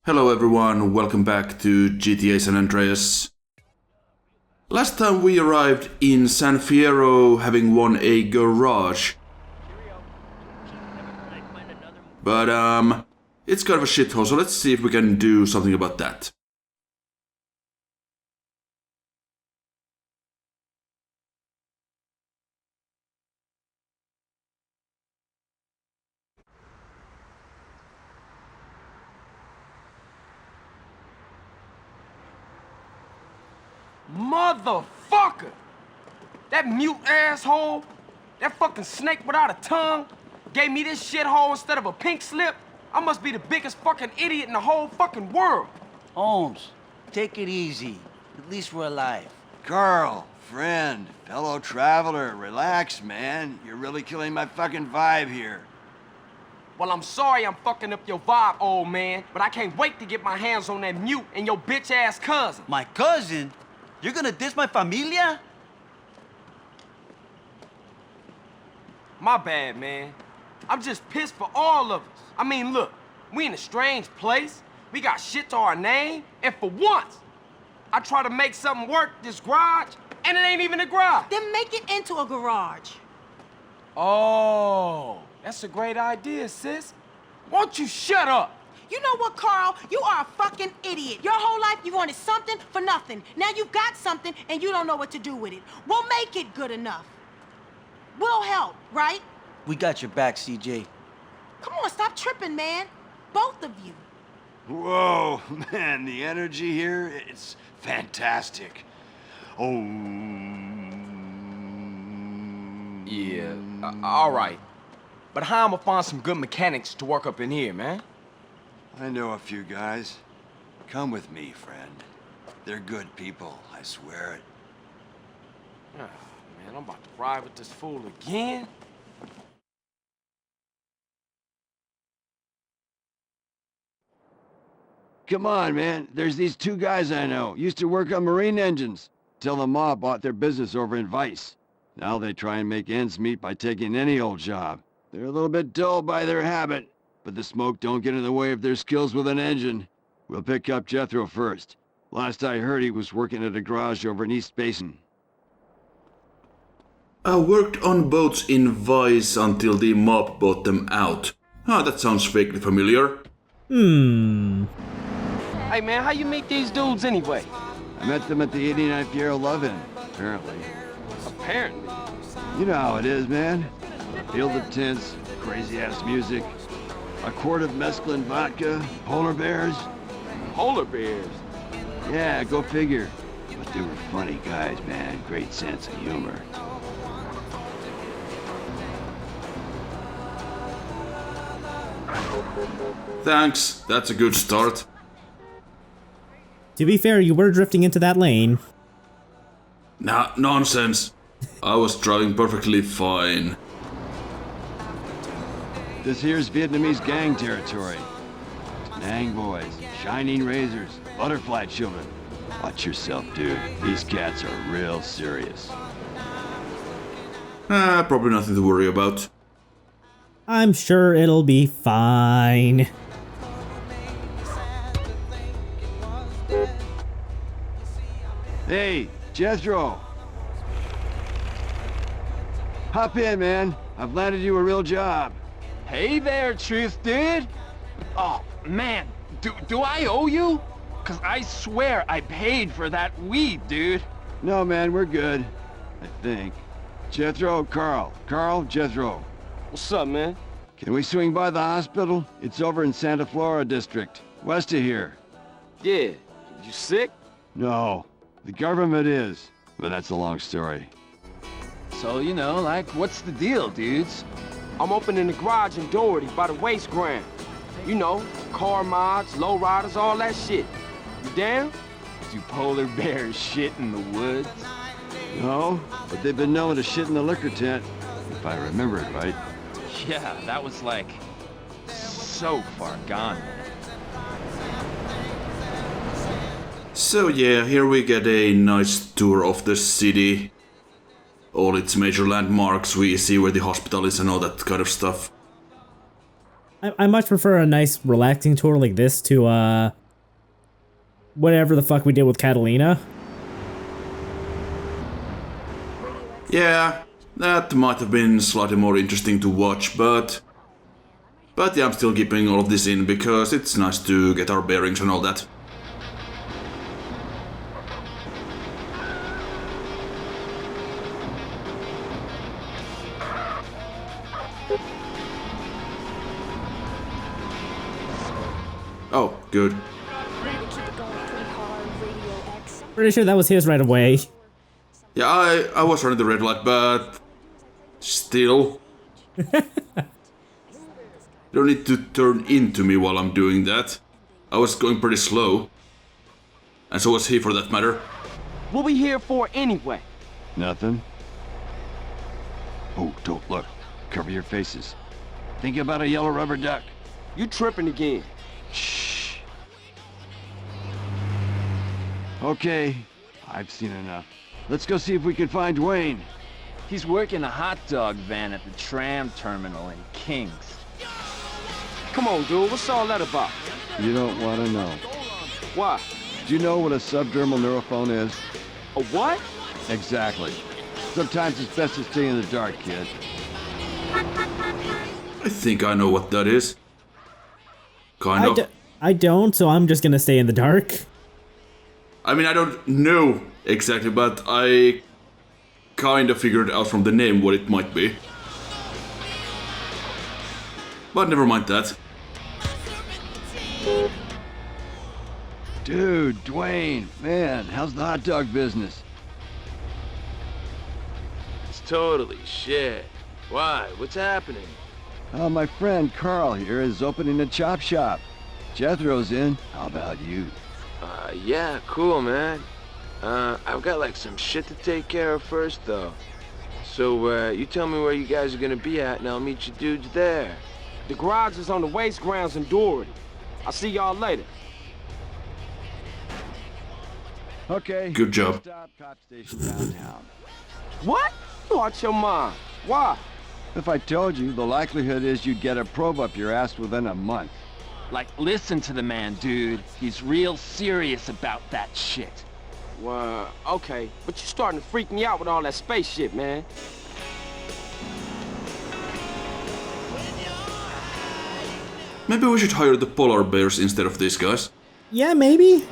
Hello everyone, welcome back to GTA San Andreas. Last time we arrived in San Fierro having won a garage. But it's kind of a shithole, so let's see if we can do something about that. Motherfucker! That mute asshole, that fucking snake without a tongue, gave me this shithole instead of a pink slip. I must be the biggest fucking idiot in the whole fucking world. Holmes, take it easy. At least we're alive. Carl, friend, fellow traveler, relax, man. You're really killing my fucking vibe here. Well, I'm sorry I'm fucking up your vibe, old man, but I can't wait to get my hands on that mute and your bitch-ass cousin. My cousin? You're gonna diss my familia? My bad, man. I'm just pissed for all of us. I mean, look, we in a strange place. We got shit to our name, and for once, I try to make something work this garage, and it ain't even a garage. Then make it into a garage. Oh, that's a great idea, sis. Won't you shut up? You know what, Carl? You are a fucking idiot. Your whole life you wanted something for nothing. Now you got something and you don't know what to do with it. We'll make it good enough. We'll help, right? We got your back, CJ. Come on, stop tripping, man. Both of you. Whoa, man, the energy here, it's fantastic. Oh. Yeah, all right. But how I'ma find some good mechanics to work up in here, man? I know a few guys. Come with me, friend. They're good people, I swear it. Oh, man, I'm about to ride with this fool again. Come on, man. There's these two guys I know. Used to work on marine engines. Till the mob bought their business over in Vice. Now they try and make ends meet by taking any old job. They're a little bit dull by their habit, but the smoke don't get in the way of their skills with an engine. We'll pick up Jethro first. Last I heard, he was working at a garage over in East Basin. I worked on boats in Vice until the mob bought them out. Ah, that sounds vaguely familiar. Hey, man, how you meet these dudes anyway? I met them at the 89 Fierro Love-In, apparently. Apparently. You know how it is, man. Field of tents, crazy-ass music, a quart of mescaline vodka, polar bears. Polar bears? Yeah, go figure. But they were funny guys, man. Great sense of humor. Thanks, that's a good start. To be fair, you were drifting into that lane. Nah, nonsense. I was driving perfectly fine. This here's Vietnamese gang territory. Nang boys, shining razors, butterfly children. Watch yourself, dude. These cats are real serious. Probably nothing to worry about. I'm sure it'll be fine. Hey, Jethro! Hop in, man. I've landed you a real job. Hey there, Truth Dude! Oh, man, do I owe you? Cause I swear I paid for that weed, dude. No, man, we're good. I think. Jethro, Carl. Carl, Jethro. What's up, man? Can we swing by the hospital? It's over in Santa Flora district, west of here. Yeah. You sick? No, the government is, but that's a long story. So, you know, like, what's the deal, dudes? I'm opening the garage in Doherty by the waste ground. You know, car mods, low riders, all that shit. You down? Do polar bears shit in the woods? No, but they've been known to shit in the liquor tent, if I remember it right. Yeah, that was like, so far gone, man. So yeah, here we get a nice tour of the city. All its major landmarks, we see where the hospital is and all that kind of stuff. I much prefer a nice relaxing tour like this to whatever the fuck we did with Catalina. Yeah, that might have been slightly more interesting to watch, but yeah, I'm still keeping all of this in because it's nice to get our bearings and all that. Oh, good. Pretty sure that was his right away. Yeah, I was running the red light, but still. Don't need to turn into me while I'm doing that. I was going pretty slow. And so was he, for that matter. What we here for anyway? Nothing? Oh, don't look. Cover your faces. Think about a yellow rubber duck. You tripping again. Shh. Okay, I've seen enough. Let's go see if we can find Dwayne. He's working a hot dog van at the tram terminal in Kings. Come on, dude. What's all that about? You don't want to know. Why? Do you know what a subdermal neurophone is? A what? Exactly. Sometimes it's best to stay in the dark, kid. I think I know what that is. Kind of. I don't, so I'm just gonna stay in the dark. I mean, I don't know exactly, but I kind of figured out from the name what it might be. But never mind that. Dude, Dwayne, man, how's the hot dog business? It's totally shit. Why? What's happening? My friend Carl here is opening a chop shop. Jethro's in. How about you? Yeah, cool, man. I've got like some shit to take care of first, though. So, you tell me where you guys are gonna be at, and I'll meet you dudes there. The garage is on the waste grounds in Doherty. I'll see y'all later. Okay. Good job. Stop cop station downtown. What? Watch your mind. Why? If I told you, the likelihood is you'd get a probe up your ass within a month. Like, listen to the man, dude. He's real serious about that shit. Well, okay. But you're starting to freak me out with all that space shit, man. Maybe we should hire the polar bears instead of these guys. Yeah, maybe.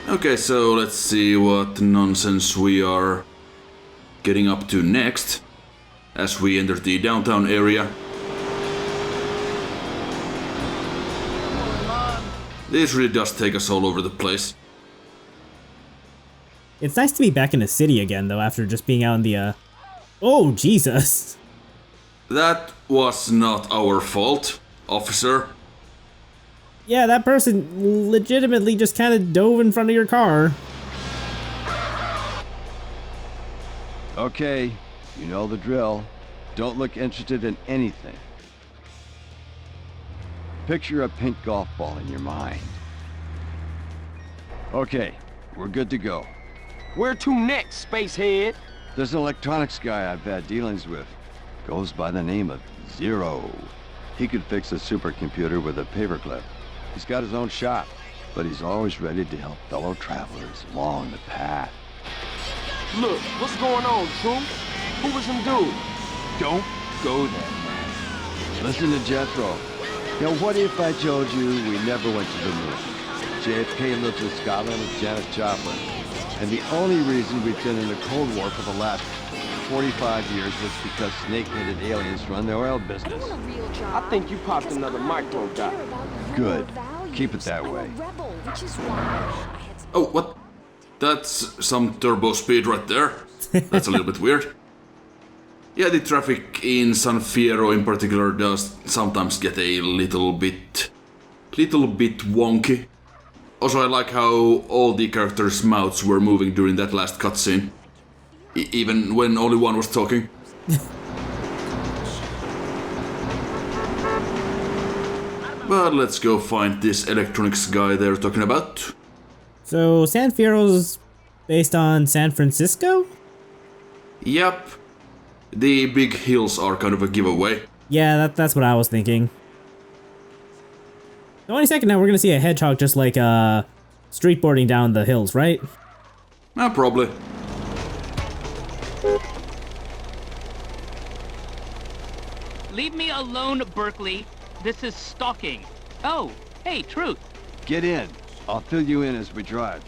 Okay, so let's see what nonsense we are getting up to next as we enter the downtown area. This really does take us all over the place. It's nice to be back in the city again, though, after just being out in the, Oh, Jesus. That was not our fault, officer. Yeah, that person legitimately just kind of dove in front of your car. Okay, you know the drill. Don't look interested in anything. Picture a pink golf ball in your mind. Okay, we're good to go. Where to next, spacehead? There's an electronics guy I've had dealings with. Goes by the name of Zero. He could fix a supercomputer with a paperclip. He's got his own shop, but he's always ready to help fellow travelers along the path. Look, what's going on, Truth? Who was him dude? Don't go there, man. Listen to Jethro. Now, what if I told you we never went to the moon? JFK lived in Scotland with Janis Joplin. And the only reason we've been in the Cold War for the last 45 years was because snake-headed aliens run the oil business. I think you popped another micro dot. Good. Keep it that way. Oh, what? That's some turbo speed right there. That's a little bit weird. Yeah, the traffic in San Fierro in particular does sometimes get a little bit wonky. Also, I like how all the characters' mouths were moving during that last cutscene. Even when only one was talking. But let's go find this electronics guy they're talking about. So, San Fierro's based on San Francisco? Yep. The big hills are kind of a giveaway. Yeah, that's what I was thinking. So any second now, we're gonna see a hedgehog just like streetboarding down the hills, right? Probably. Leave me alone, Berkeley. This is stalking. Oh, hey, Truth. Get in. I'll fill you in as we drive.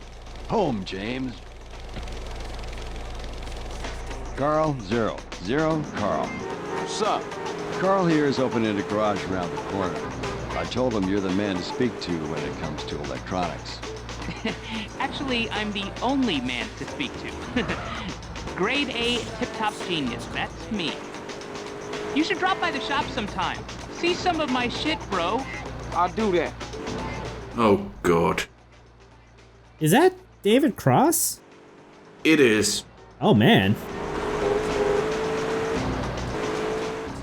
Home, James. Carl, Zero. Zero, Carl. What's up? Carl here is opening a garage around the corner. I told him you're the man to speak to when it comes to electronics. Actually, I'm the only man to speak to. Grade A tip-top genius, that's me. You should drop by the shop sometime. See some of my shit, bro. I'll do that. Oh god. Is that David Cross? It is. Oh man.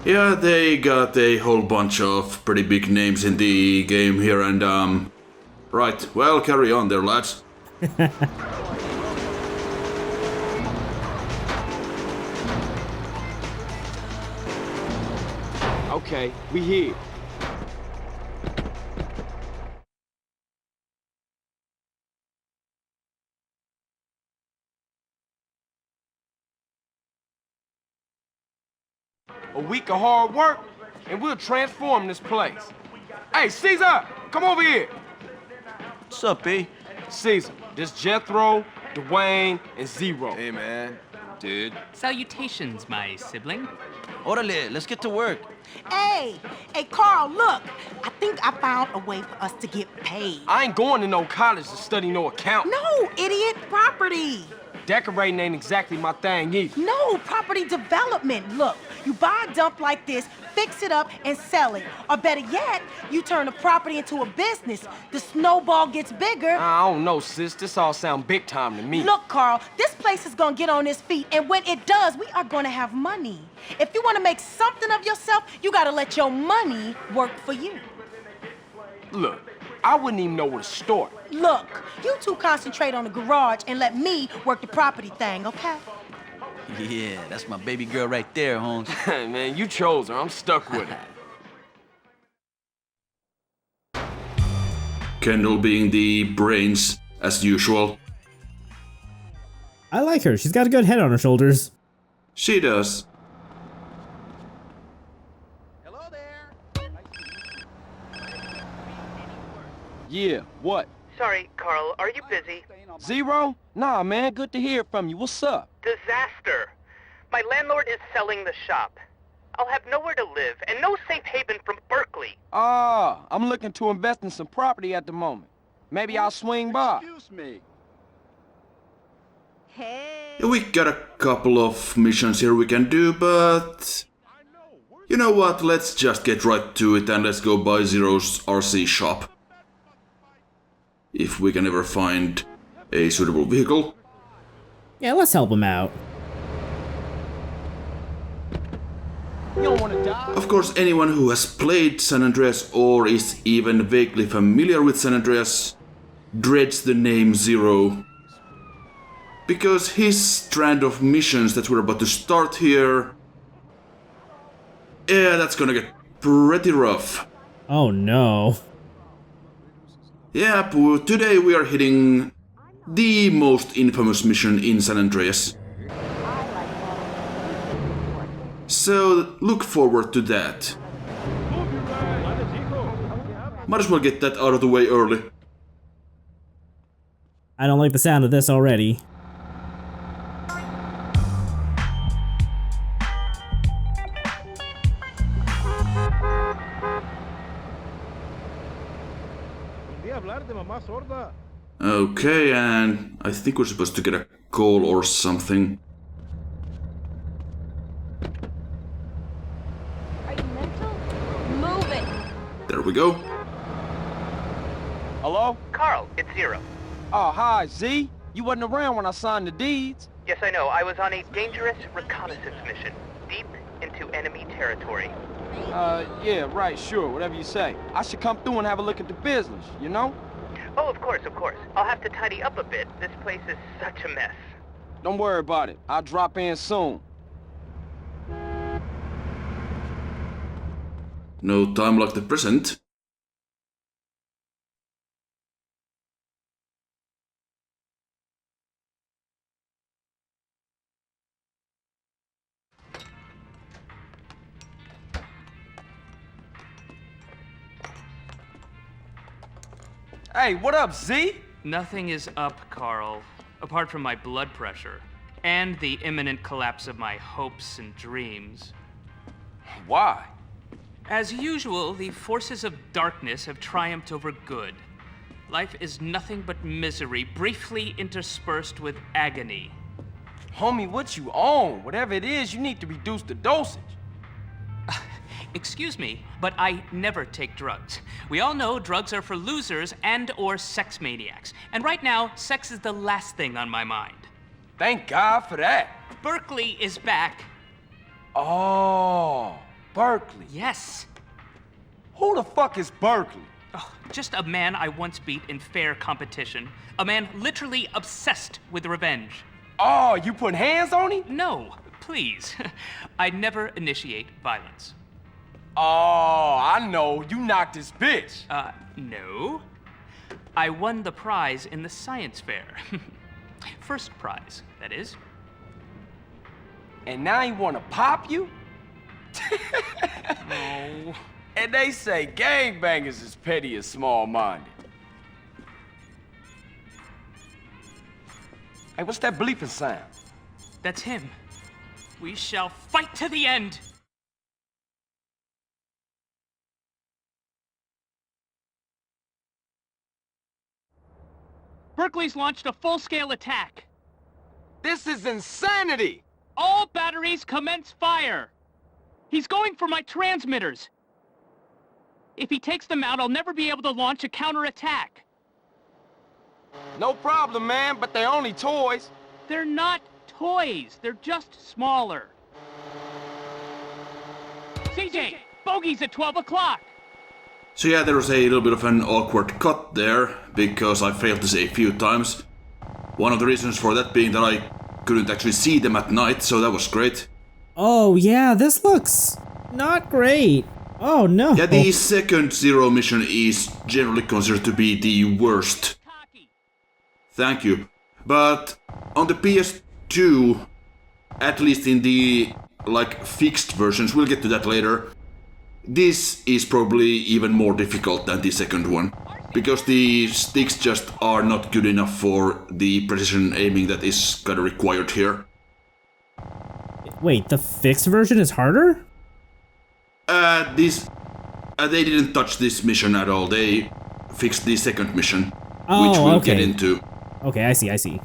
Yeah, they got a whole bunch of pretty big names in the game here and right, well, carry on there, lads. Okay, we here. A week of hard work, and we'll transform this place. Hey, Caesar, come over here. What's up, B? Caesar, this Jethro, Dwayne, and Zero. Hey, man. Dude. Salutations, my sibling. Orale, let's get to work. Hey, Carl, look. I think I found a way for us to get paid. I ain't going to no college to study no accounting. No, idiot, property. Decorating ain't exactly my thing either. No, property development. Look, you buy a dump like this, fix it up, and sell it. Or better yet, you turn the property into a business. The snowball gets bigger. I don't know, sis. This all sound big time to me. Look, Carl, this place is gonna get on its feet, and when it does, we are gonna have money. If you wanna make something of yourself, you gotta let your money work for you. Look, I wouldn't even know where to start. Look, you two concentrate on the garage and let me work the property thing, okay? Yeah, that's my baby girl right there, Holmes. Man, you chose her. I'm stuck with her. Kendall being the brains, as usual. I like her. She's got a good head on her shoulders. She does. Hello there. Yeah, what? Sorry, Carl, are you busy? Zero? Nah, man, good to hear from you. What's up? Disaster. My landlord is selling the shop. I'll have nowhere to live and no safe haven from Berkeley. Ah, I'm looking to invest in some property at the moment. Maybe I'll swing by. Excuse me. Hey. We got a couple of missions here we can do, but... You know what, let's just get right to it and let's go by Zero's RC shop. If we can ever find a suitable vehicle. Yeah, let's help him out. You don't want to die? Of course, anyone who has played San Andreas or is even vaguely familiar with San Andreas dreads the name Zero. Because his strand of missions that we're about to start here... Yeah, that's gonna get pretty rough. Oh no. Yeah, today we are hitting the most infamous mission in San Andreas. So look forward to that. Might as well get that out of the way early. I don't like the sound of this already. Okay, and I think we're supposed to get a call or something. Are you mental? Move it. There we go. Hello? Carl, it's Zero. Oh, hi, Z. You wasn't around when I signed the deeds. Yes, I know. I was on a dangerous reconnaissance mission, deep into enemy territory. Yeah, right, sure, whatever you say. I should come through and have a look at the business, you know? Oh, of course, of course. I'll have to tidy up a bit. This place is such a mess. Don't worry about it. I'll drop in soon. No time like the present. Hey, what up, Z? Nothing is up, Carl, apart from my blood pressure and the imminent collapse of my hopes and dreams. Why? As usual, the forces of darkness have triumphed over good. Life is nothing but misery, briefly interspersed with agony. Homie, what you on? Whatever it is, you need to reduce the dosage. Excuse me, but I never take drugs. We all know drugs are for losers and/or sex maniacs. And right now, sex is the last thing on my mind. Thank God for that. Berkeley is back. Oh, Berkeley. Yes. Who the fuck is Berkeley? Oh, just a man I once beat in fair competition. A man literally obsessed with revenge. Oh, you putting hands on him? No, please. I never initiate violence. Oh, I know. You knocked this bitch. No. I won the prize in the science fair. First prize, that is. And now he wanna pop you? Oh. And they say gangbangers is petty and small-minded. Hey, what's that bleeping sound? That's him. We shall fight to the end. Berkeley's launched a full-scale attack. This is insanity! All batteries commence fire. He's going for my transmitters. If he takes them out, I'll never be able to launch a counterattack. No problem, man, but they're only toys. They're not toys. They're just smaller. CJ, bogey's at 12 o'clock. So yeah, there was a little bit of an awkward cut there, because I failed to say a few times. One of the reasons for that being that I couldn't actually see them at night, so that was great. Oh yeah, this looks not great. Oh no. Yeah, the second Zero mission is generally considered to be the worst. Thank you. But on the PS2, at least in the fixed versions, we'll get to that later, this is probably even more difficult than the second one, because the sticks just are not good enough for the precision aiming that is kind of required here. Wait, the fixed version is harder? They didn't touch this mission at all. They fixed the second mission, Oh, which we'll okay. get into. Okay, I see.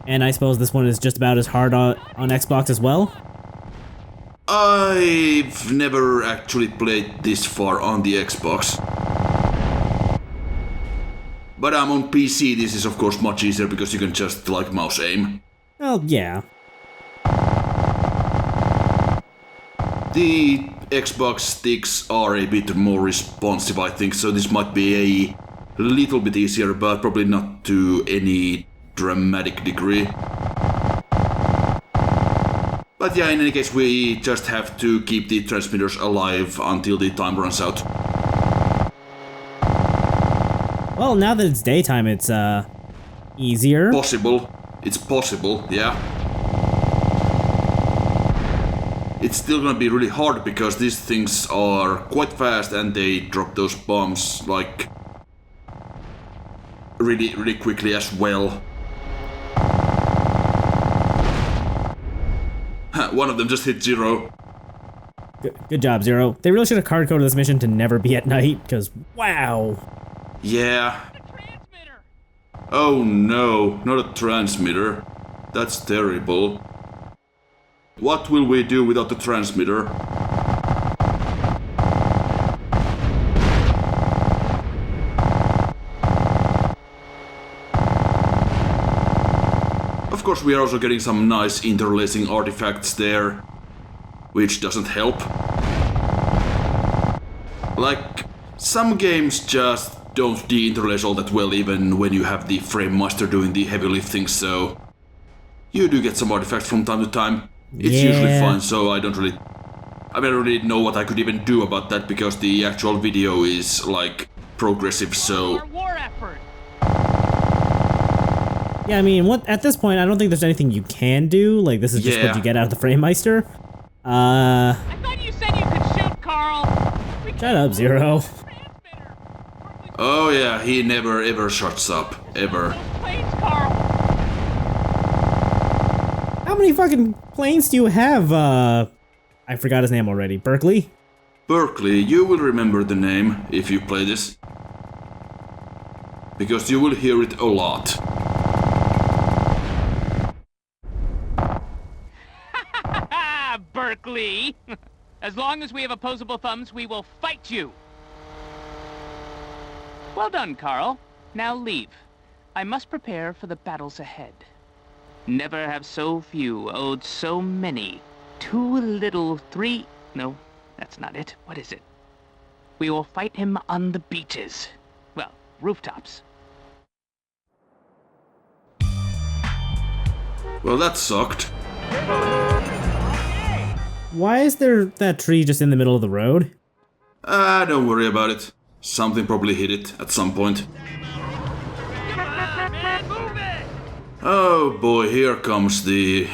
And I suppose this one is just about as hard on Xbox as well? I've never actually played this far on the Xbox. But I'm on PC, this is of course much easier because you can just mouse aim. Well, yeah. The Xbox sticks are a bit more responsive, I think, so this might be a little bit easier, but probably not to any dramatic degree. But yeah, in any case, we just have to keep the transmitters alive until the time runs out. Well, now that it's daytime, it's, easier. Possible. It's possible, yeah. It's still gonna be really hard because these things are quite fast and they drop those bombs, really quickly as well. One of them just hit Zero. Good job, Zero. They really should have card-coded this mission to never be at night, because, wow. Yeah. Oh no, not a transmitter. That's terrible. What will we do without the transmitter? Of course, we are also getting some nice interlacing artifacts there, which doesn't help. Some games just don't deinterlace all that well even when you have the frame master doing the heavy lifting, so you do get some artifacts from time to time. It's usually fine, so I don't really know what I could even do about that because the actual video is like progressive, so Our war effort. Yeah, I mean, at this point, I don't think there's anything you can do. Like, this is just what you get out of the frame meister. I thought you said you could shoot, Carl. Shut up, Zero. oh yeah, he never ever shuts up, ever. Planes, Carl. How many fucking planes do you have, I forgot his name already. Berkeley? Berkeley, you will remember the name if you play this. Because you will hear it a lot. Berkeley. As long as we have opposable thumbs, we will fight you. Well done, Carl. Now leave. I must prepare for the battles ahead. Never have so few owed so many. Too little, three... No, that's not it. What is it? We will fight him on the beaches. Well, rooftops. Well, that sucked. Why is there that tree just in the middle of the road? Don't worry about it. Something probably hit it at some point. Oh boy, here comes the...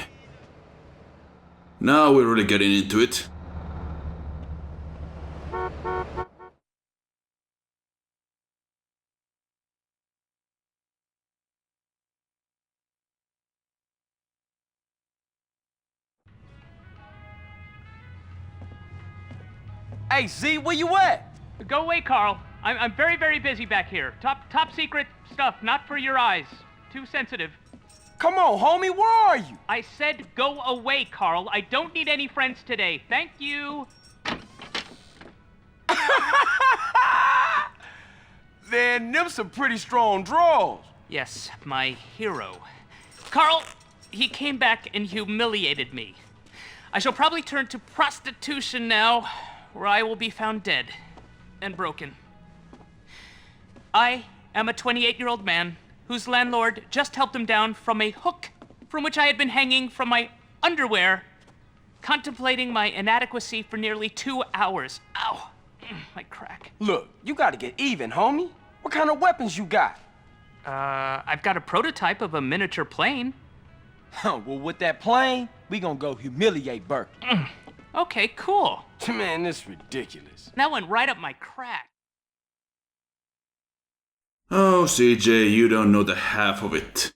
Now we're really getting into it. Hey, Z, where you at? Go away, Carl. I'm very, very busy back here. Top secret stuff, not for your eyes. Too sensitive. Come on, homie, where are you? I said go away, Carl. I don't need any friends today. Thank you. Man, them some pretty strong draws. Yes, my hero. Carl, he came back and humiliated me. I shall probably turn to prostitution now, where I will be found dead and broken. I am a 28-year-old man whose landlord just helped him down from a hook from which I had been hanging from my underwear, contemplating my inadequacy for nearly 2 hours. Ow, my crack. Look, you gotta get even, homie. What kind of weapons you got? I've got a prototype of a miniature plane. Well, with that plane, we gonna go humiliate Berkeley. Okay, cool. Man, this is ridiculous. That went right up my crack. Oh, CJ, you don't know the half of it.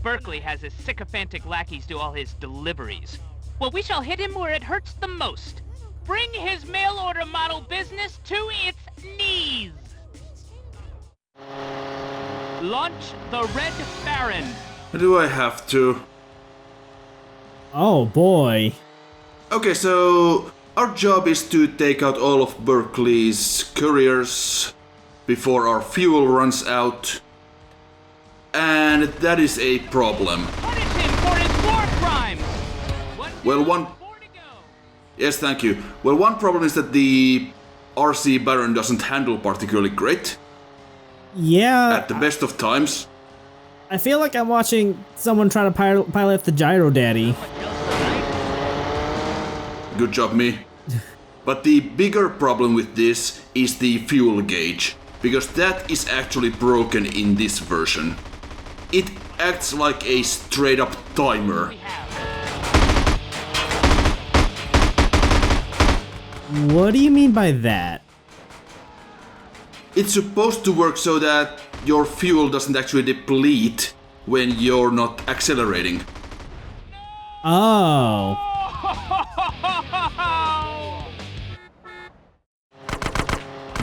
Berkeley has his sycophantic lackeys do all his deliveries. Well, we shall hit him where it hurts the most. Bring his mail-order model business to its knees. Launch the Red Baron. Do I have to? Oh boy. Okay, so our job is to take out all of Berkeley's couriers before our fuel runs out. And that is a problem. Punish him for his war crimes. Well, one... Yes, thank you. Well, one problem is that the RC Baron doesn't handle particularly great. Yeah. At the best of times. I feel like I'm watching someone try to pilot the Gyro Daddy. Good job, me. But the bigger problem with this is the fuel gauge, because that is actually broken in this version. It acts like a straight up timer. What do you mean by that? It's supposed to work so that your fuel doesn't actually deplete when you're not accelerating. Oh.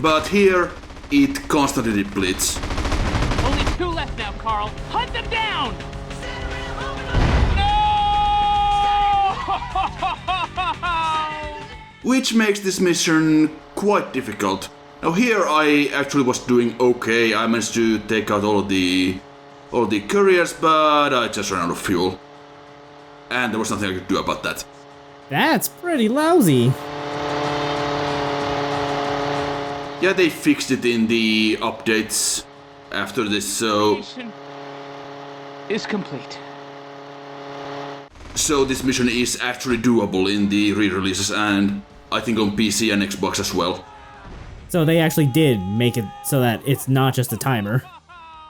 But here, it constantly depletes. Only 2 left now, Carl. Hunt them down! No! Which makes this mission quite difficult. Now here I actually was doing okay. I managed to take out all the couriers, but I just ran out of fuel. And there was nothing I could do about that. That's pretty lousy. Yeah, they fixed it in the updates after this, so... Mission is complete. So this mission is actually doable in the re-releases and I think on PC and Xbox as well. So they actually did make it so that it's not just a timer.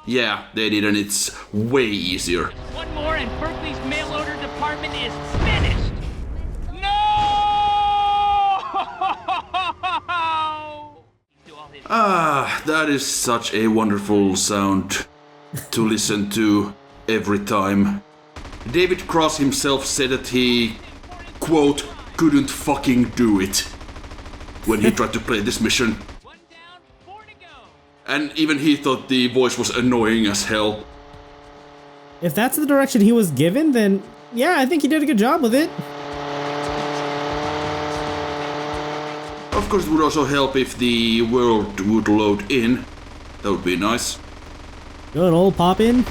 Yeah, they did, and it's way easier. One more and Berkeley's mail order department is finished! No! Ah, that is such a wonderful sound to listen to every time. David Cross himself said that he, quote, couldn't fucking do it when he tried to play this mission. One down, 4 to go. And even he thought the voice was annoying as hell. If that's the direction he was given, then yeah, I think he did a good job with it. Of course, it would also help if the world would load in. That would be nice. Good old pop-in.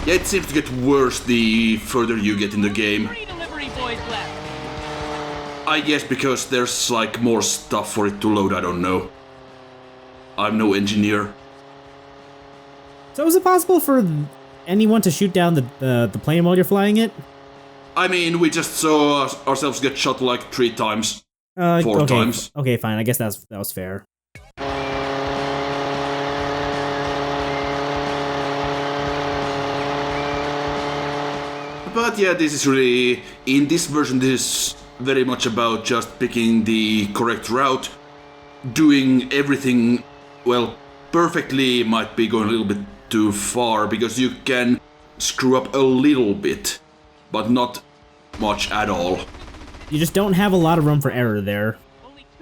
Yeah, it seems to get worse the further you get in the game. 3 delivery boys left. I guess because there's like more stuff for it to load, I don't know. I'm no engineer. So is it possible for anyone to shoot down the plane while you're flying it? I mean, we just saw ourselves get shot like 3 times. 4 times. Okay, fine. I guess that was fair. But yeah, this is really... In this version, this is very much about just picking the correct route. Doing everything, well, perfectly might be going a little bit too far, because you can screw up a little bit, but not much at all. You just don't have a lot of room for error there.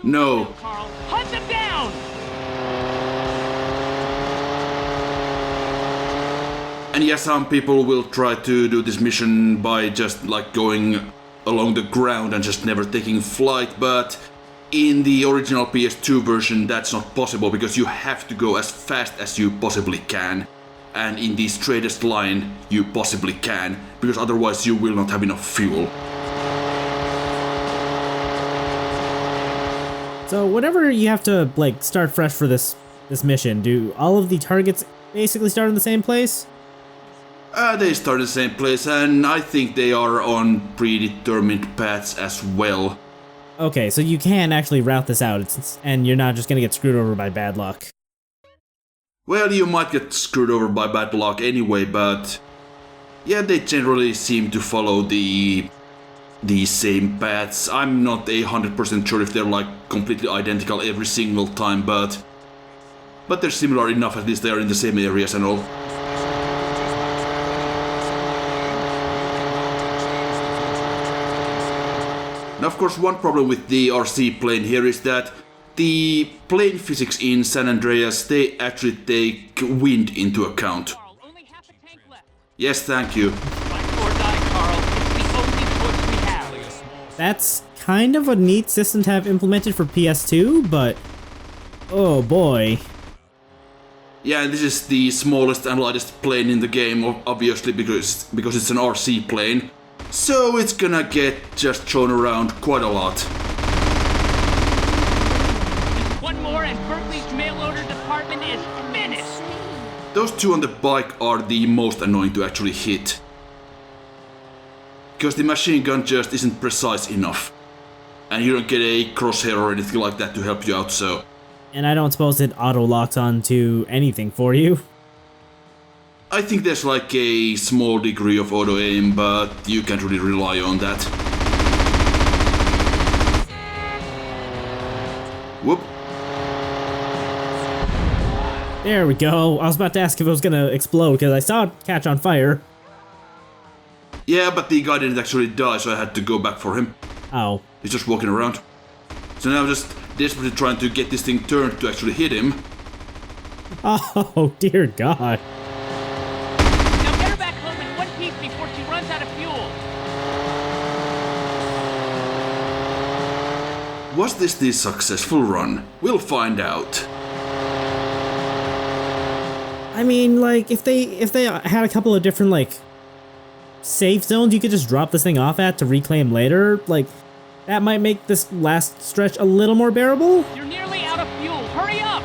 No. Carl, hunt them down! And yeah, some people will try to do this mission by just like going along the ground and just never taking flight, but in the original PS2 version that's not possible because you have to go as fast as you possibly can. And in the straightest line you possibly can, because otherwise you will not have enough fuel. So whenever you have to like start fresh for this mission, do all of the targets basically start in the same place? They start in the same place, and I think they are on predetermined paths as well. Okay, so you can actually route this out, and you're not just gonna get screwed over by bad luck. Well, you might get screwed over by bad luck anyway, but yeah, they generally seem to follow the same paths. I'm not 100% sure if they're like completely identical every single time, but they're similar enough, at least they are in the same areas and all. Now, of course, one problem with the RC plane here is that the plane physics in San Andreas, they actually take wind into account. Carl, only half a tank left. Yes, thank you. Fight or die, Carl. It's the only choice we have. That's kind of a neat system to have implemented for PS2, but oh boy. Yeah, and this is the smallest and lightest plane in the game, obviously, because it's an RC plane. So it's gonna get just thrown around quite a lot. One more and Berkeley's mail order department is finished. Those two on the bike are the most annoying to actually hit. Because the machine gun just isn't precise enough. And you don't get a crosshair or anything like that to help you out, so... And I don't suppose it auto-locks onto anything for you? I think there's like a small degree of auto-aim, but you can't really rely on that. Whoop. There we go. I was about to ask if it was gonna explode because I saw it catch on fire. Yeah, but the guy didn't actually die, so I had to go back for him. Oh. He's just walking around. So now I'm just desperately trying to get this thing turned to actually hit him. Oh, dear God. Now get her back home in one piece before she runs out of fuel. Was this the successful run? We'll find out. I mean, like, if they had a couple of different, like, safe zones you could just drop this thing off at to reclaim later, like, That might make this last stretch a little more bearable. You're nearly out of fuel. Hurry up!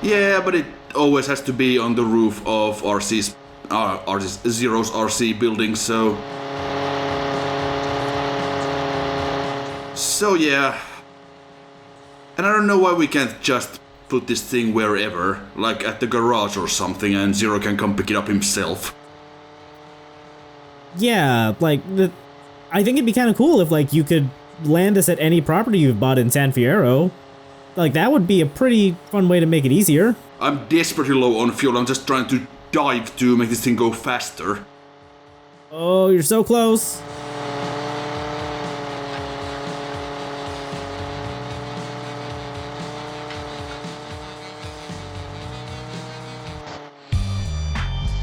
Yeah, but it always has to be on the roof of Zero's RC building, so... So yeah. And I don't know why we can't just put this thing wherever, like at the garage or something, and Zero can come pick it up himself. Yeah, like, I think it'd be kind of cool if, like, you could land this at any property you've bought in San Fierro. Like, that would be a pretty fun way to make it easier. I'm desperately low on fuel, I'm just trying to dive to make this thing go faster. Oh, you're so close.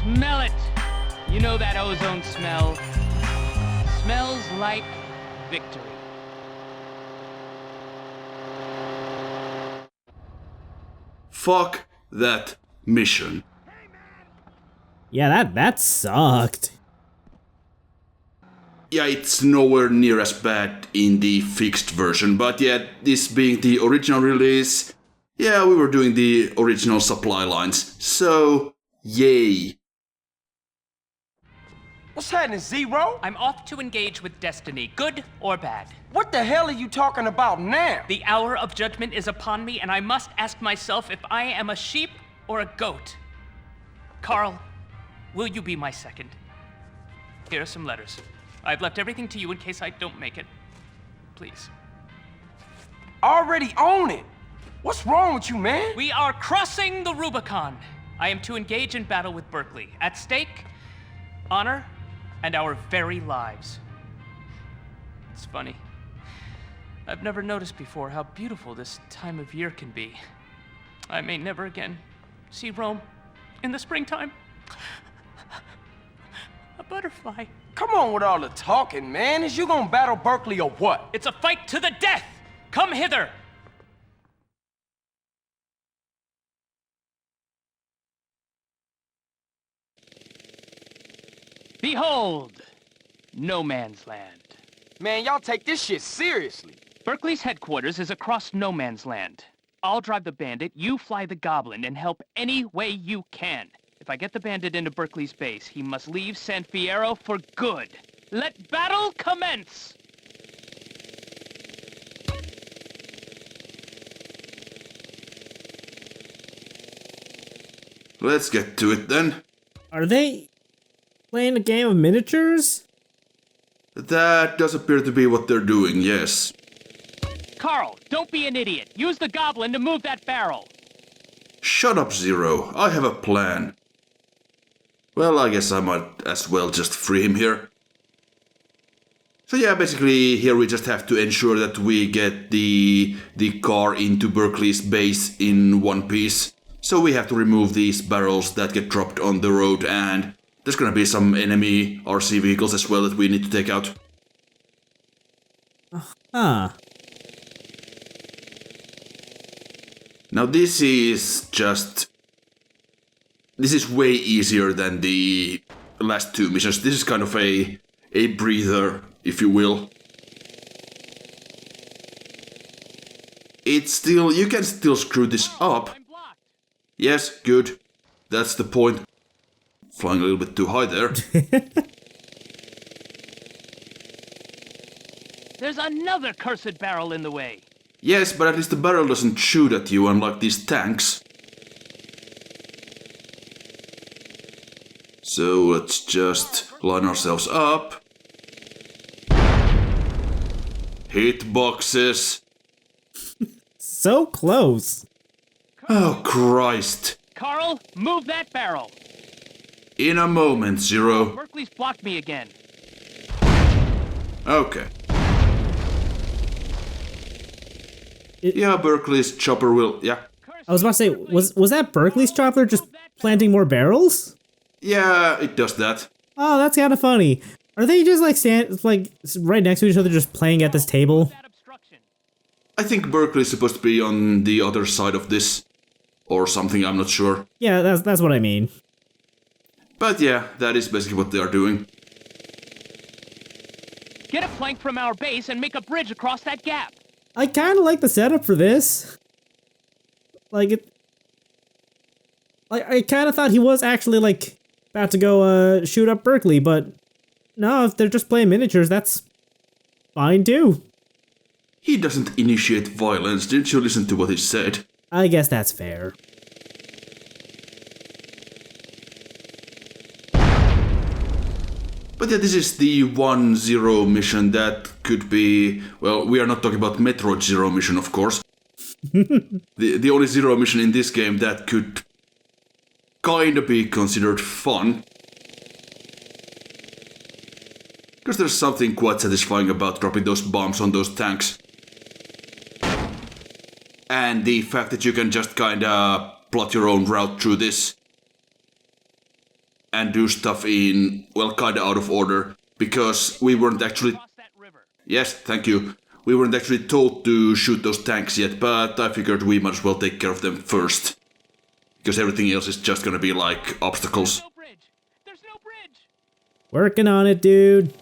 Smell it! You know that ozone smell. Smells like victory. Fuck that mission. Yeah, that sucked. Yeah, it's nowhere near as bad in the fixed version, but yeah, this being the original release, yeah, we were doing the original supply lines, so yay. What's happening, Zero? I'm off to engage with destiny, good or bad. What the hell are you talking about now? The hour of judgment is upon me, and I must ask myself if I am a sheep or a goat. Carl, will you be my second? Here are some letters. I've left everything to you in case I don't make it. Please. Already own it. What's wrong with you, man? We are crossing the Rubicon. I am to engage in battle with Berkeley. At stake, honor and our very lives. It's funny. I've never noticed before how beautiful this time of year can be. I may never again see Rome in the springtime. A butterfly. Come on with all the talking, man. Is you gonna battle Berkeley or what? It's a fight to the death! Come hither! Behold, no man's land. Man, y'all take this shit seriously. Berkeley's headquarters is across no man's land. I'll drive the bandit, you fly the goblin, and help any way you can. If I get the bandit into Berkeley's base, he must leave San Fierro for good. Let battle commence! Let's get to it then. Are they playing a game of miniatures? That does appear to be what they're doing, yes. Carl, don't be an idiot. Use the goblin to move that barrel. Shut up, Zero. I have a plan. Well, I guess I might as well just free him here. So yeah, basically here we just have to ensure that we get the car into Berkeley's base in one piece. So we have to remove these barrels that get dropped on the road, and there's gonna be some enemy RC vehicles as well that we need to take out. Ah. Now this is way easier than the last two missions. This is kind of a breather, if you will. It's still, you can still screw this up. Yes, good. That's the point. Flying a little bit too high there. There's another cursed barrel in the way. Yes, but at least the barrel doesn't shoot at you, unlike these tanks. So let's just line ourselves up. Hit boxes. So close. Oh, Christ. Carl, move that barrel. In a moment, Zero. Berkeley's blocked me again. Okay. Yeah, Berkeley's chopper will... Yeah. I was about to say, was that Berkeley's chopper just planting more barrels? Yeah, it does that. Oh, that's kind of funny. Are they just like right next to each other, just playing at this table? I think Berkeley's supposed to be on the other side of this. Or something, I'm not sure. Yeah, that's what I mean. But yeah, that is basically what they are doing. Get a plank from our base and make a bridge across that gap. I kind of like the setup for this. Like, I kind of thought he was actually, like, about to go, shoot up Berkeley, but no, if they're just playing miniatures, that's fine, too. He doesn't initiate violence, didn't you listen to what he said? I guess that's fair. But yeah, this is the 1-0 mission that could be... Well, we are not talking about Metroid Zero mission, of course. the only Zero mission in this game that could kinda be considered fun. Because there's something quite satisfying about dropping those bombs on those tanks. And the fact that you can just kinda plot your own route through this. And do stuff in, well, kinda out of order. Because we weren't actually... Yes, thank you. We weren't actually told to shoot those tanks yet, but I figured we might as well take care of them first. Because everything else is just gonna be like obstacles. There's no bridge. There's no bridge. Working on it, dude.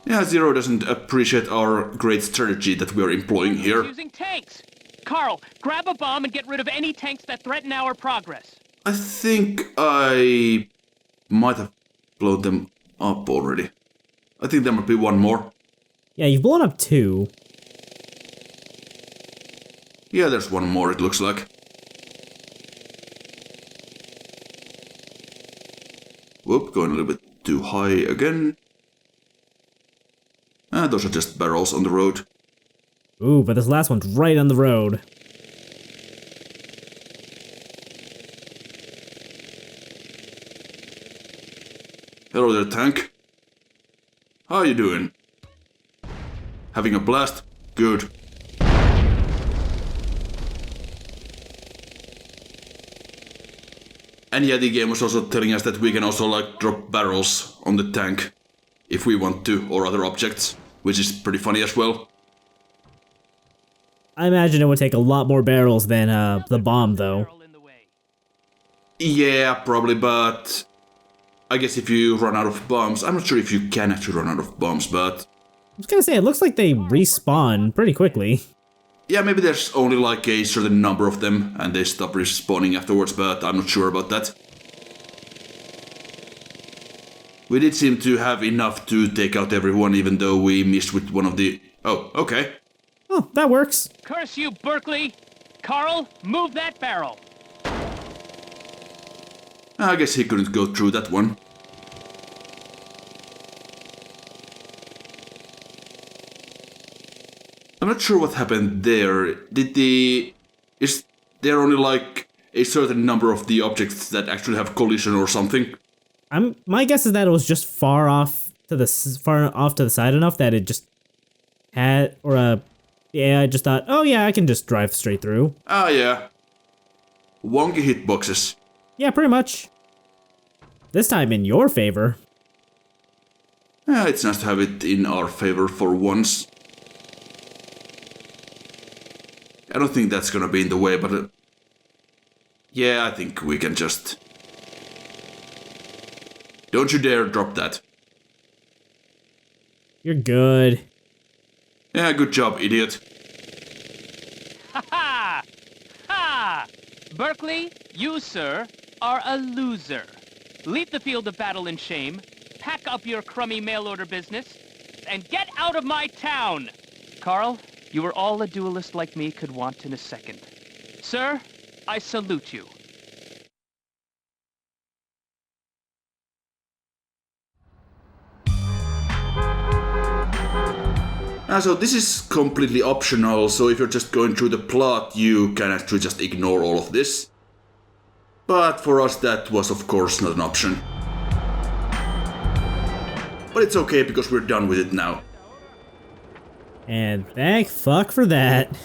Yeah, Zero doesn't appreciate our great strategy that we're employing here. Using tanks. Carl, grab a bomb and get rid of any tanks that threaten our progress. I think I might have blown them up already. I think there might be one more. Yeah, you've blown up 2. Yeah, there's one more, it looks like. Whoop, going a little bit too high again. Ah, those are just barrels on the road. Ooh, but this last one's right on the road. Hello there, tank. How you doing? Having a blast? Good. And yeah, the game was also telling us that we can also like drop barrels on the tank if we want to, or other objects, which is pretty funny as well. I imagine it would take a lot more barrels than the bomb, though. Yeah, probably, but I guess if you run out of bombs, I'm not sure if you can actually run out of bombs, but I was gonna say, it looks like they respawn pretty quickly. yeah, maybe there's only like a certain number of them and they stop respawning afterwards, but I'm not sure about that. We did seem to have enough to take out everyone, even though we missed with one of the... Oh, okay. Oh, that works. Curse you, Berkeley! Carl, move that barrel! I guess he couldn't go through that one. I'm not sure what happened there. Is there only like a certain number of the objects that actually have collision or something? My guess is that it was just far off to the side enough that it just had, or the AI just thought, oh yeah, I can just drive straight through. Ah yeah. Wonky hitboxes. Yeah, pretty much. This time in your favor. Yeah, it's nice to have it in our favor for once. I don't think that's gonna be in the way, but yeah, I think we can just... Don't you dare drop that. You're good. Yeah, good job, idiot. Ha ha! Ha! Berkeley, you, sir, are a loser. Leave the field of battle in shame, pack up your crummy mail-order business, and get out of my town! Carl, you are all a duelist like me could want in a second. Sir, I salute you. So this is completely optional, so if you're just going through the plot, you can actually just ignore all of this. But for us, that was of course not an option. But it's okay, because we're done with it now. And thank fuck for that.